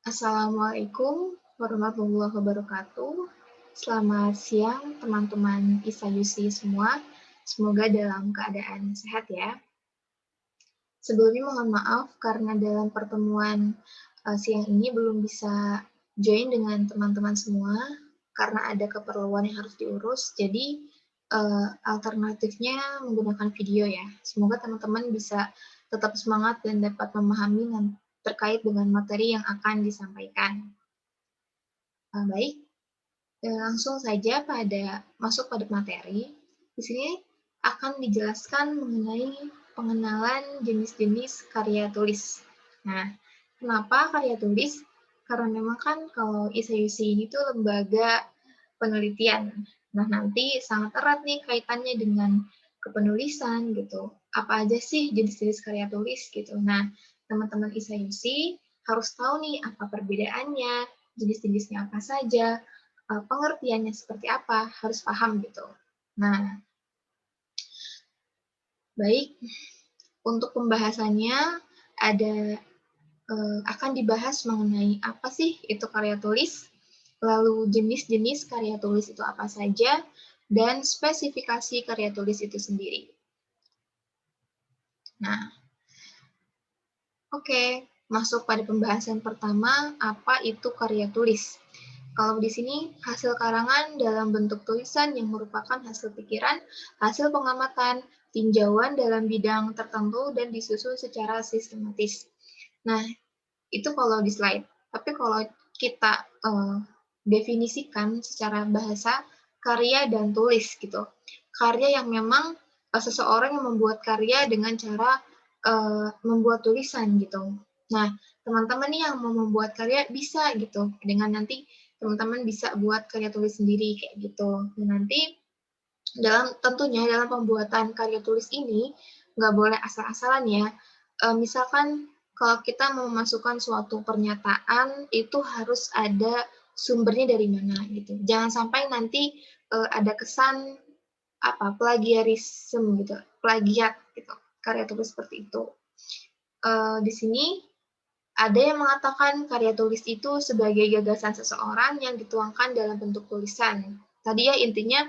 Assalamualaikum warahmatullahi wabarakatuh. Selamat siang teman-teman ISA-USI semua. Semoga dalam keadaan sehat ya. Sebelumnya mohon maaf karena dalam pertemuan siang ini belum bisa join dengan teman-teman semua karena ada keperluan yang harus diurus. Jadi alternatifnya menggunakan video ya. Semoga teman-teman bisa tetap semangat dan dapat memahami terkait dengan materi yang akan disampaikan. Baik, langsung saja masuk pada materi. Di sini akan dijelaskan mengenai pengenalan jenis-jenis karya tulis. Nah, kenapa karya tulis? Karena memang kan kalau ISA-USI ini tuh lembaga penelitian. Nah, nanti sangat erat nih kaitannya dengan kepenulisan gitu. Apa aja sih jenis-jenis karya tulis gitu. Nah, teman-teman ISA-USI harus tahu nih apa perbedaannya, jenis-jenisnya apa saja, pengertiannya seperti apa, harus paham gitu. Nah, baik, untuk pembahasannya akan dibahas mengenai apa sih itu karya tulis, lalu jenis-jenis karya tulis itu apa saja, dan spesifikasi karya tulis itu sendiri. Nah, oke, masuk pada pembahasan pertama, apa itu karya tulis. Kalau di sini hasil karangan dalam bentuk tulisan yang merupakan hasil pikiran, hasil pengamatan, tinjauan dalam bidang tertentu dan disusun secara sistematis. Nah, itu kalau di slide. Tapi kalau kita definisikan secara bahasa, karya dan tulis gitu. Karya yang memang seseorang yang membuat karya dengan cara membuat tulisan gitu. Nah, teman-teman nih yang mau membuat karya bisa gitu, dengan nanti teman-teman bisa buat karya tulis sendiri kayak gitu. Dan nanti tentunya dalam pembuatan karya tulis ini nggak boleh asal-asalan ya. Misalkan kalau kita mau memasukkan suatu pernyataan itu harus ada sumbernya dari mana gitu. Jangan sampai nanti ada kesan plagiarisme gitu, plagiat gitu. Karya tulis seperti itu. Di sini ada yang mengatakan karya tulis itu sebagai gagasan seseorang yang dituangkan dalam bentuk tulisan. Tadi ya intinya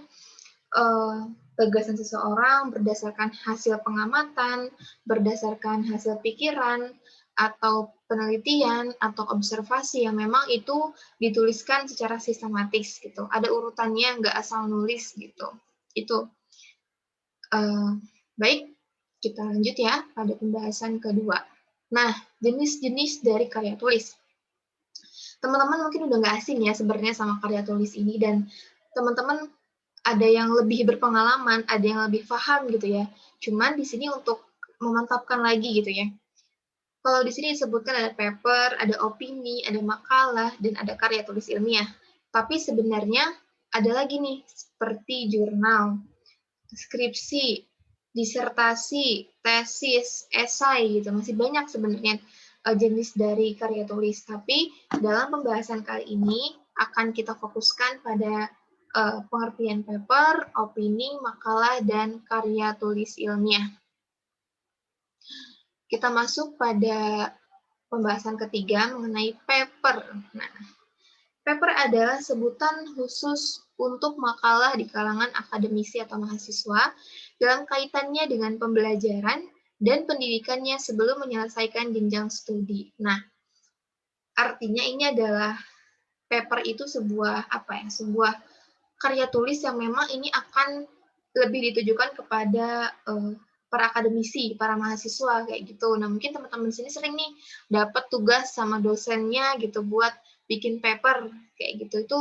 gagasan seseorang berdasarkan hasil pengamatan, berdasarkan hasil pikiran, atau penelitian, atau observasi yang memang itu dituliskan secara sistematis gitu. Ada urutannya, nggak asal nulis gitu. Itu. Baik, kita lanjut ya pada pembahasan kedua. Nah, jenis-jenis dari karya tulis. Teman-teman mungkin udah nggak asing ya sebenarnya sama karya tulis ini, dan teman-teman ada yang lebih berpengalaman, ada yang lebih paham gitu ya. Cuman di sini untuk memantapkan lagi gitu ya. Kalau di sini disebutkan ada paper, ada opini, ada makalah, dan ada karya tulis ilmiah. Tapi sebenarnya ada lagi nih, seperti jurnal, skripsi, disertasi, tesis, esai gitu. Masih banyak sebenarnya jenis dari karya tulis. Tapi dalam pembahasan kali ini akan kita fokuskan pada pengertian paper, opini, makalah, dan karya tulis ilmiah. Kita masuk pada pembahasan ketiga mengenai paper. Nah, paper adalah sebutan khusus untuk makalah di kalangan akademisi atau mahasiswa dalam kaitannya dengan pembelajaran dan pendidikannya sebelum menyelesaikan jenjang studi. Nah, artinya ini adalah paper itu sebuah karya tulis yang memang ini akan lebih ditujukan kepada para akademisi, para mahasiswa kayak gitu. Nah, mungkin teman-teman sini sering nih dapat tugas sama dosennya gitu buat bikin paper kayak gitu. Itu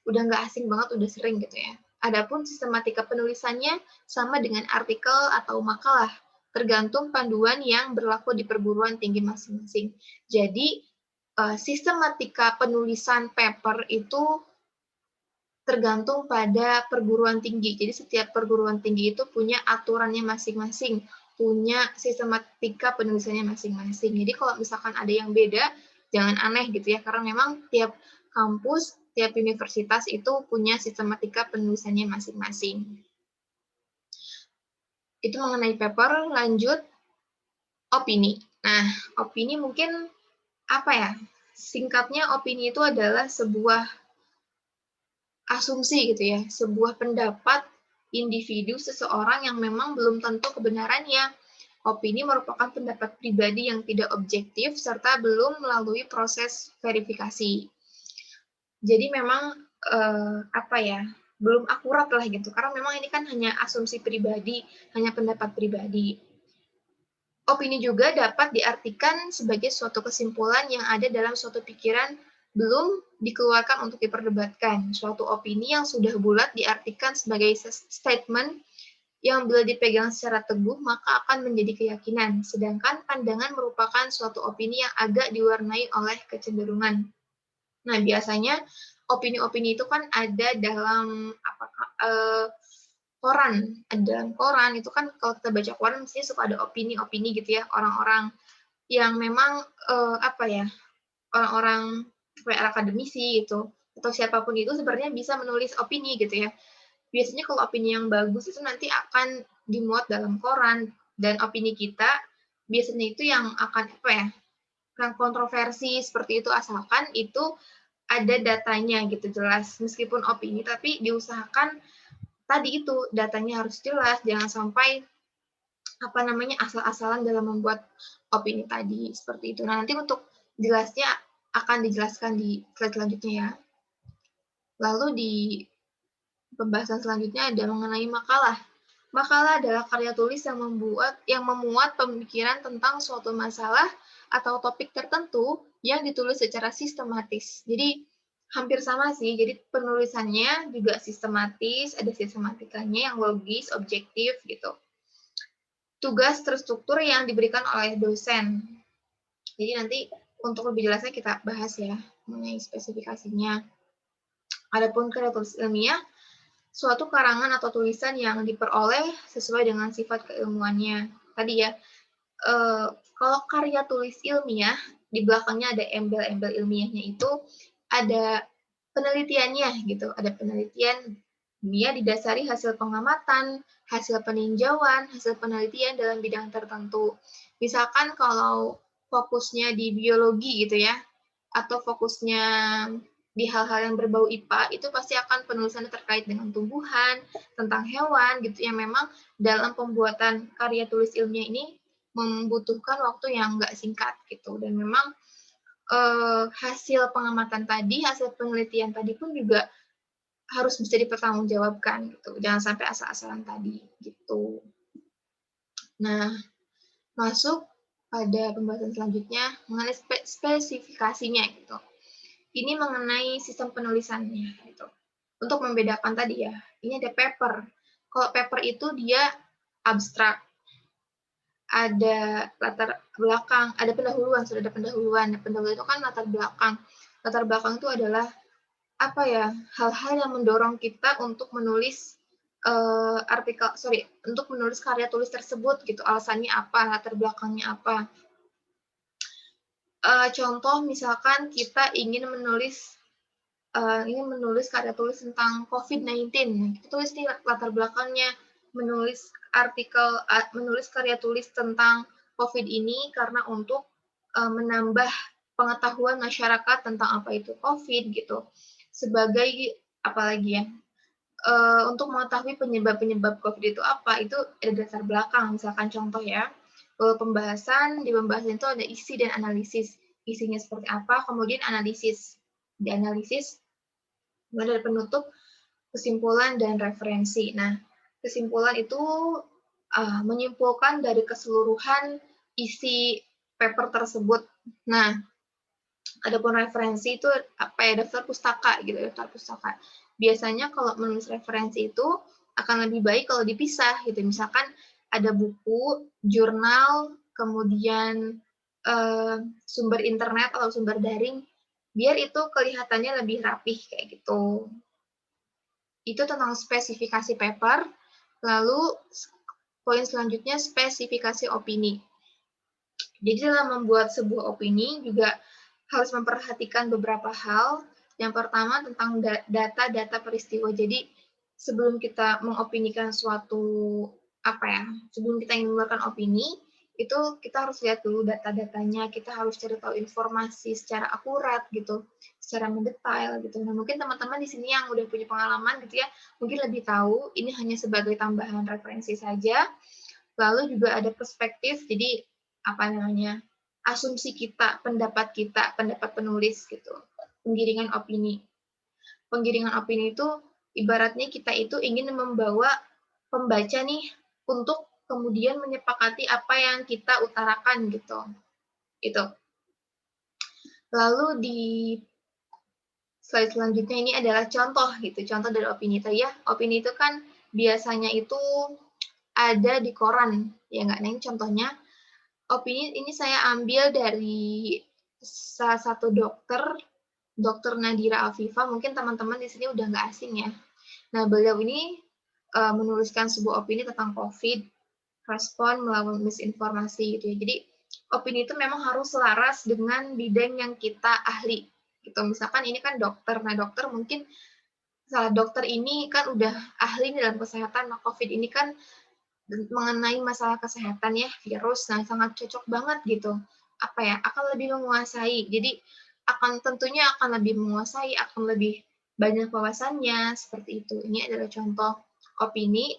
udah nggak asing banget, udah sering gitu ya. Adapun sistematika penulisannya sama dengan artikel atau makalah, tergantung panduan yang berlaku di perguruan tinggi masing-masing. Jadi, sistematika penulisan paper itu tergantung pada perguruan tinggi. Jadi setiap perguruan tinggi itu punya aturannya masing-masing, punya sistematika penulisannya masing-masing. Jadi kalau misalkan ada yang beda, jangan aneh gitu ya, karena memang tiap kampus, tiap universitas itu punya sistematika penulisannya masing-masing. Itu mengenai paper. Lanjut, opini. Nah, opini mungkin apa ya? Singkatnya, opini itu adalah sebuah asumsi gitu ya, sebuah pendapat individu seseorang yang memang belum tentu kebenarannya. Opini merupakan pendapat pribadi yang tidak objektif serta belum melalui proses verifikasi. Jadi memang apa ya, belum akurat lah gitu, karena memang ini kan hanya asumsi pribadi, hanya pendapat pribadi. Opini juga dapat diartikan sebagai suatu kesimpulan yang ada dalam suatu pikiran belum dikeluarkan untuk diperdebatkan. Suatu opini yang sudah bulat diartikan sebagai statement yang bila dipegang secara teguh maka akan menjadi keyakinan, sedangkan pandangan merupakan suatu opini yang agak diwarnai oleh kecenderungan. Nah, biasanya opini-opini itu kan ada dalam koran, ada dalam koran itu kan kalau kita baca koran mestinya suka ada opini-opini gitu ya, orang-orang yang memang apa ya, orang-orang kayak akademisi gitu, atau siapapun itu sebenarnya bisa menulis opini gitu ya. Biasanya kalau opini yang bagus itu nanti akan dimuat dalam koran, dan opini kita biasanya itu yang akan apa ya, yang kontroversi seperti itu asalkan itu ada datanya gitu jelas. Meskipun opini tapi diusahakan tadi itu datanya harus jelas, jangan sampai apa namanya asal-asalan dalam membuat opini tadi seperti itu. Nah, nanti untuk jelasnya akan dijelaskan di slide selanjutnya ya. Lalu di pembahasan selanjutnya ada mengenai makalah. Makalah adalah karya tulis yang memuat pemikiran tentang suatu masalah atau topik tertentu yang ditulis secara sistematis. Jadi hampir sama sih. Jadi penulisannya juga sistematis, ada sistematikanya yang logis, objektif gitu. Tugas terstruktur yang diberikan oleh dosen. Jadi nanti untuk lebih jelasnya kita bahas ya mengenai spesifikasinya. Adapun karya tulis ilmiah, suatu karangan atau tulisan yang diperoleh sesuai dengan sifat keilmuannya. Tadi ya, kalau karya tulis ilmiah, di belakangnya ada embel-embel ilmiahnya itu ada penelitiannya gitu, ada penelitian, dia didasari hasil pengamatan, hasil peninjauan, hasil penelitian dalam bidang tertentu. Misalkan kalau fokusnya di biologi gitu ya, atau fokusnya di hal-hal yang berbau IPA, itu pasti akan penulisannya terkait dengan tumbuhan, tentang hewan gitu, yang memang dalam pembuatan karya tulis ilmiah ini membutuhkan waktu yang nggak singkat gitu. Dan memang hasil pengamatan tadi, hasil penelitian tadi pun juga harus bisa dipertanggungjawabkan gitu. Jangan sampai asal-asalan tadi gitu. Nah, masuk pada pembahasan selanjutnya mengenai spesifikasinya gitu. Ini mengenai sistem penulisannya gitu. Untuk membedakan tadi ya, ini ada paper. Kalau paper itu dia abstrak, ada latar belakang, ada pendahuluan, sudah ada pendahuluan. Pendahuluan itu kan latar belakang. Latar belakang itu adalah apa ya, hal-hal yang mendorong kita untuk menulis untuk menulis karya tulis tersebut gitu. Alasannya apa, latar belakangnya apa. Contoh misalkan kita ingin menulis karya tulis tentang COVID-19. Kita tulis nih latar belakangnya, menulis menulis karya tulis tentang COVID ini karena untuk menambah pengetahuan masyarakat tentang apa itu COVID gitu. Sebagai apalagi ya, untuk mengetahui penyebab-penyebab COVID itu apa, itu ada dasar belakang. Misalkan contoh ya, di pembahasan itu ada isi dan analisis. Isinya seperti apa, kemudian analisis. Di analisis dari penutup, kesimpulan, dan referensi. Nah, kesimpulan itu menyimpulkan dari keseluruhan isi paper tersebut. Nah, adapun referensi itu apa ya, daftar pustaka gitu, daftar pustaka. Biasanya kalau menulis referensi itu akan lebih baik kalau dipisah gitu. Misalkan ada buku, jurnal, kemudian sumber internet atau sumber daring, biar itu kelihatannya lebih rapih kayak gitu. Itu tentang spesifikasi paper. Lalu poin selanjutnya spesifikasi opini. Jadi dalam membuat sebuah opini juga harus memperhatikan beberapa hal. Yang pertama tentang data-data peristiwa. Jadi sebelum kita mengopinikan sebelum kita ingin mengeluarkan opini, itu kita harus lihat dulu data-datanya, kita harus cari tahu informasi secara akurat gitu, secara mendetail gitu. Nah, mungkin teman-teman di sini yang udah punya pengalaman gitu ya, mungkin lebih tahu, ini hanya sebagai tambahan referensi saja. Lalu juga ada perspektif, jadi apa namanya, asumsi kita, pendapat penulis gitu, penggiringan opini. Penggiringan opini itu ibaratnya kita itu ingin membawa pembaca nih untuk kemudian menyepakati apa yang kita utarakan gitu. Itu. Lalu di slide selanjutnya ini adalah contoh gitu, contoh dari opini tadi ya. Opini itu kan biasanya itu ada di koran, ya nggak? Nah, ini contohnya. Opini ini saya ambil dari salah satu dokter, Dokter Nadira Afifa. Mungkin teman-teman di sini udah nggak asing ya. Nah, beliau ini menuliskan sebuah opini tentang COVID, respon melawan misinformasi gitu ya. Jadi opini itu memang harus selaras dengan bidang yang kita ahli. Gitu. Misalkan ini kan dokter. Nah, dokter mungkin salah dokter ini kan udah ahli dalam kesehatan. Nah, COVID ini kan mengenai masalah kesehatan ya, virus. Nah, sangat cocok banget gitu. Apa ya? Akan lebih menguasai. Jadi tentunya akan lebih menguasai, akan lebih banyak wawasannya seperti itu. Ini adalah contoh opini,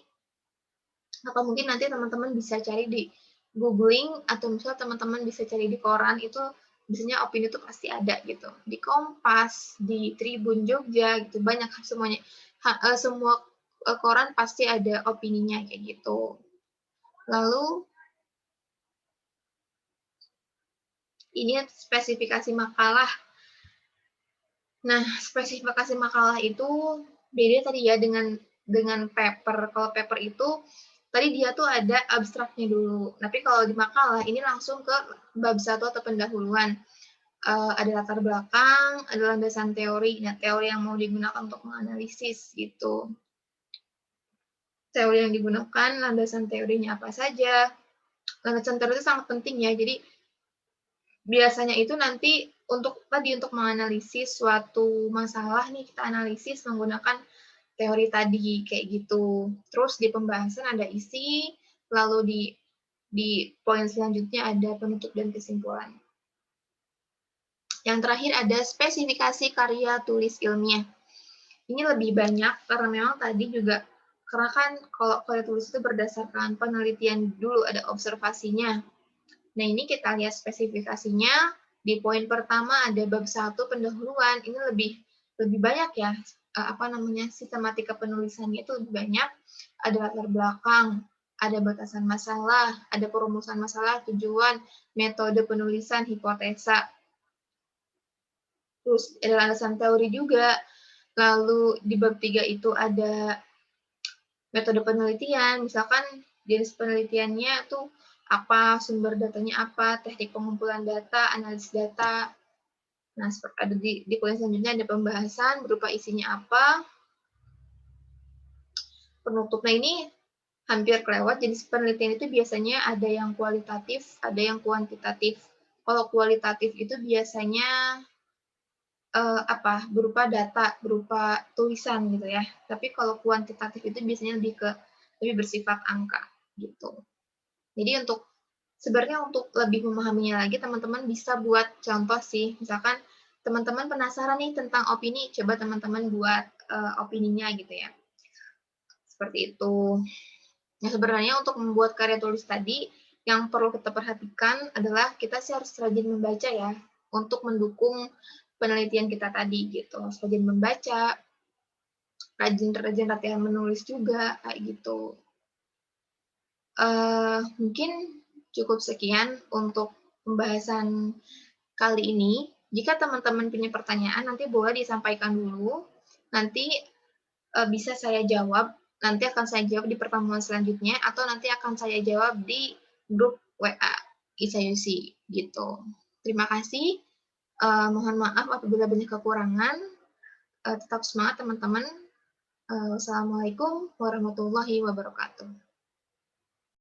atau mungkin nanti teman-teman bisa cari di googling, atau misalnya teman-teman bisa cari di koran, itu biasanya opini itu pasti ada gitu. Di Kompas, di Tribun Jogja gitu, banyak semuanya. Semua koran pasti ada opininya kayak gitu. Lalu ini spesifikasi makalah. Nah, spesifikasi makalah itu beda tadi ya dengan paper. Kalau paper itu tadi dia tuh ada abstraknya dulu. Tapi kalau di makalah ini langsung ke bab 1 atau pendahuluan. Ada latar belakang, ada landasan teori. Nah, teori yang mau digunakan untuk menganalisis gitu. Teori yang digunakan, landasan teorinya apa saja. Landasan teori itu sangat penting ya. Jadi biasanya itu nanti untuk menganalisis suatu masalah nih, kita analisis menggunakan teori tadi kayak gitu. Terus di pembahasan ada isi, lalu di poin selanjutnya ada penutup dan kesimpulan. Yang terakhir ada spesifikasi karya tulis ilmiah. Ini lebih banyak karena memang tadi juga, karena kan kalau karya tulis itu berdasarkan penelitian dulu, ada observasinya. Nah, ini kita lihat spesifikasinya. Di poin pertama ada bab 1 pendahuluan. Ini lebih banyak ya, sistematika penulisannya itu lebih banyak. Ada latar belakang, ada batasan masalah, ada perumusan masalah, tujuan, metode penulisan, hipotesa. Terus ada landasan teori juga. Lalu di bab 3 itu ada metode penelitian, misalkan jenis penelitiannya tuh apa, sumber datanya apa, teknik pengumpulan data, analisis data. Nah, ada di poin selanjutnya ada pembahasan berupa isinya apa, penutup. Nah, ini hampir kelewat. Jenis penelitian itu biasanya ada yang kualitatif, ada yang kuantitatif. Kalau kualitatif itu biasanya berupa data, berupa tulisan gitu ya. Tapi kalau kuantitatif itu biasanya lebih bersifat angka gitu. Jadi sebenarnya untuk lebih memahaminya lagi, teman-teman bisa buat contoh sih. Misalkan teman-teman penasaran nih tentang opini, coba teman-teman buat opininya gitu ya. Seperti itu. Nah, sebenarnya untuk membuat karya tulis tadi, yang perlu kita perhatikan adalah kita sih harus rajin membaca ya, untuk mendukung penelitian kita tadi gitu. Harus rajin membaca, rajin latihan menulis juga, kayak gitu. Mungkin cukup sekian untuk pembahasan kali ini. Jika teman-teman punya pertanyaan, nanti boleh disampaikan dulu. Nanti bisa saya jawab. Nanti akan saya jawab di pertemuan selanjutnya, atau nanti akan saya jawab di grup WA ISAYUSI gitu. Terima kasih. Mohon maaf apabila banyak kekurangan. Tetap semangat teman-teman. Wassalamualaikum warahmatullahi wabarakatuh.